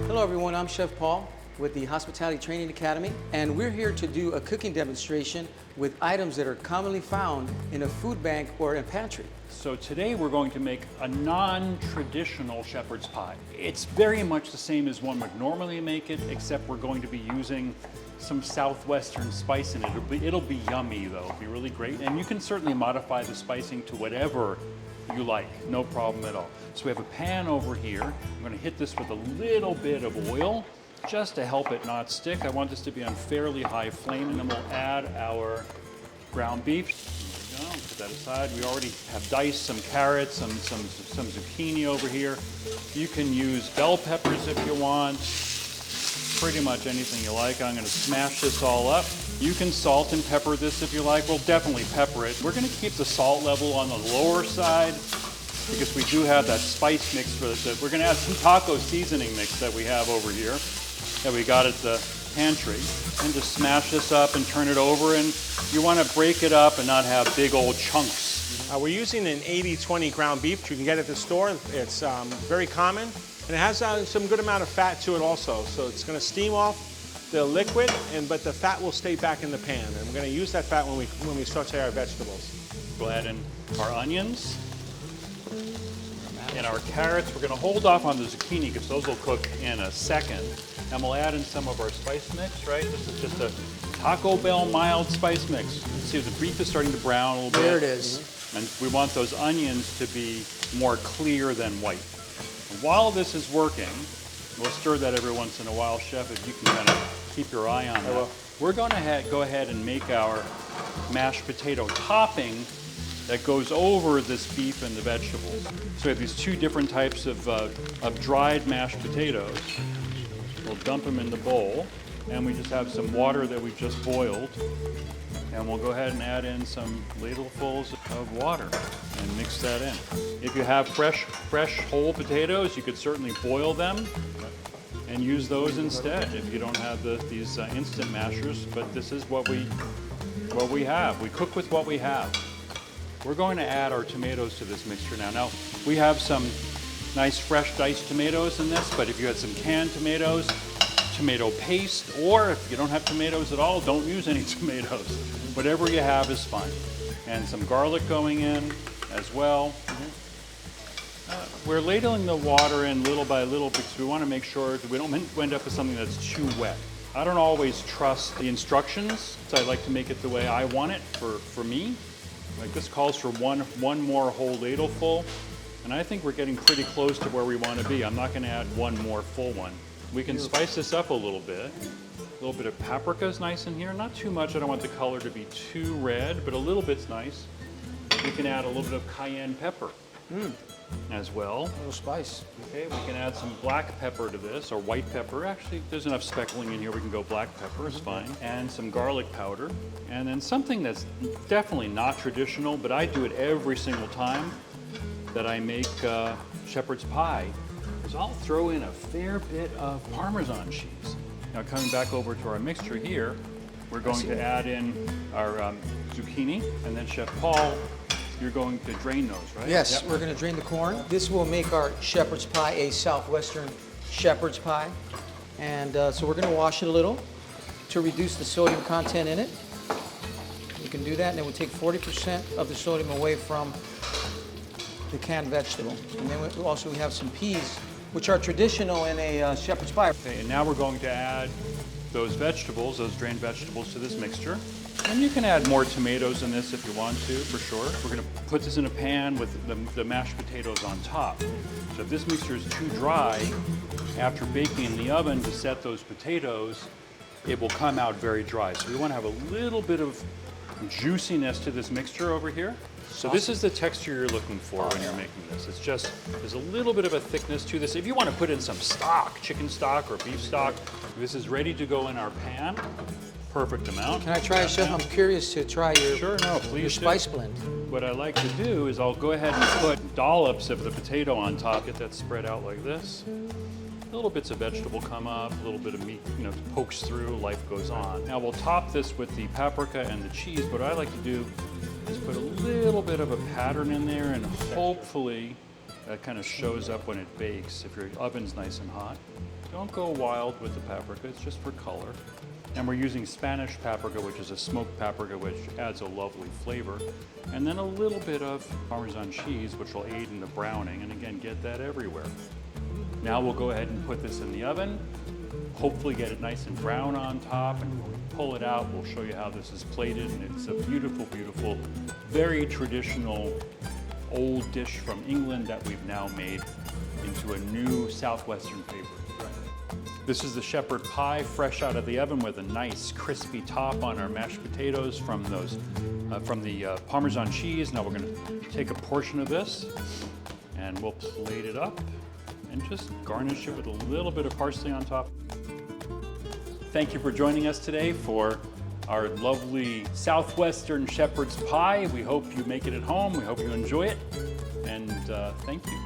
Hello everyone, I'm Chef Paul with the Hospitality Training Academy, and we're here to do a cooking demonstration with items that are commonly found in a food bank or a pantry. So today we're going to make a non-traditional shepherd's pie. It's very much the same as one would normally make it, except we're going to be using some Southwestern spice in it. It'll be yummy though, it'll be really great. And you can certainly modify the spicing to whatever you like, no problem at all. So we have a pan over here. I'm going to hit this with a little bit of oil just to help it not stick. I want this to be on fairly high flame, and then we'll add our ground beef. There we go. Put that aside. We already have diced some carrots, some zucchini over here. You can use bell peppers if you want. Pretty much anything you like. I'm going to smash this all up. You can salt and pepper this if you like. We'll definitely pepper it. We're going to keep the salt level on the lower side because we do have that spice mix for this. We're going to add some taco seasoning mix that we have over here that we got at the pantry, and just smash this up and turn it over. And you want to break it up and not have big old chunks. We're using an 80-20 ground beef. You can get it at the store. It's very common, and it has some good amount of fat to it also. So it's going to steam off the liquid, but the fat will stay back in the pan. And we're going to use that fat when we saute our vegetables. We'll add in our onions and our carrots. We're going to hold off on the zucchini because those will cook in a second. And we'll add in some of our spice mix, right? This is just a Taco Bell mild spice mix. You can see the beef is starting to brown a little bit. There it is. And we want those onions to be more clear than white. And while this is working, we'll stir that every once in a while, Chef, if you can kind of keep your eye on that. We're going to go ahead and make our mashed potato topping that goes over this beef and the vegetables. So we have these two different types of dried mashed potatoes. We'll dump them in the bowl, and we just have some water that we just boiled. And we'll go ahead and add in some ladlefuls of water and mix that in. If you have fresh whole potatoes, you could certainly boil them and use those instead if you don't have these instant mashers, but this is what we have. We cook with what we have. We're going to add our tomatoes to this mixture now. Now, we have some nice fresh diced tomatoes in this, but if you had some canned tomatoes, tomato paste, or if you don't have tomatoes at all, don't use any tomatoes. Whatever you have is fine. And some garlic going in as well. We're ladling the water in little by little because we want to make sure that we don't end up with something that's too wet. I don't always trust the instructions, so I like to make it the way I want it for me. Like this calls for one more whole ladleful, and I think we're getting pretty close to where we want to be. I'm not going to add one more full one. We can spice this up a little bit. A little bit of paprika is nice in here. Not too much. I don't want the color to be too red, but a little bit's nice. We can add a little bit of cayenne pepper as well. A little spice. Okay, we can add some black pepper to this, or white pepper. Actually, there's enough speckling in here. We can go black pepper, it's fine. And some garlic powder. And then something that's definitely not traditional, but I do it every single time that I make shepherd's pie, is I'll throw in a fair bit of Parmesan cheese. Now coming back over to our mixture here, we're going to add in our zucchini, and then Chef Paul, you're going to drain those, right? Yes, Yep. we're going to drain the corn. This will make our shepherd's pie a Southwestern shepherd's pie. And so we're going to wash it a little to reduce the sodium content in it. You can do that, and then we'll take 40% of the sodium away from the canned vegetable. And then we have some peas, which are traditional in a shepherd's pie. Okay, and now we're going to add those vegetables, those drained vegetables, to this mixture. And you can add more tomatoes in this if you want to, for sure. We're going to put this in a pan with the mashed potatoes on top. So if this mixture is too dry, after baking in the oven to set those potatoes, it will come out very dry. So we want to have a little bit of juiciness to this mixture over here. So this is the texture you're looking for when you're making this. It's just, there's a little bit of a thickness to this. If you want to put in some stock, chicken stock or beef stock, this is ready to go in our pan. Perfect amount. Can I try it, Chef? I'm curious to try your spice blend. What I like to do is I'll go ahead and put dollops of the potato on top, get that spread out like this. Little bits of vegetable come up, a little bit of meat, pokes through, life goes on. Now we'll top this with the paprika and the cheese. What I like to do is put a little bit of a pattern in there, and hopefully that kind of shows up when it bakes, if your oven's nice and hot. Don't go wild with the paprika, it's just for color. And we're using Spanish paprika, which is a smoked paprika, which adds a lovely flavor. And then a little bit of Parmesan cheese, which will aid in the browning, and again, get that everywhere. Now we'll go ahead and put this in the oven, hopefully get it nice and brown on top, and when we pull it out, we'll show you how this is plated, and it's a beautiful, beautiful, very traditional old dish from England that we've now made into a new Southwestern favorite. This is the shepherd pie, fresh out of the oven with a nice crispy top on our mashed potatoes from the Parmesan cheese. Now we're going to take a portion of this and we'll plate it up and just garnish it with a little bit of parsley on top. Thank you for joining us today for our lovely Southwestern shepherd's pie. We hope you make it at home. We hope you enjoy it. And thank you.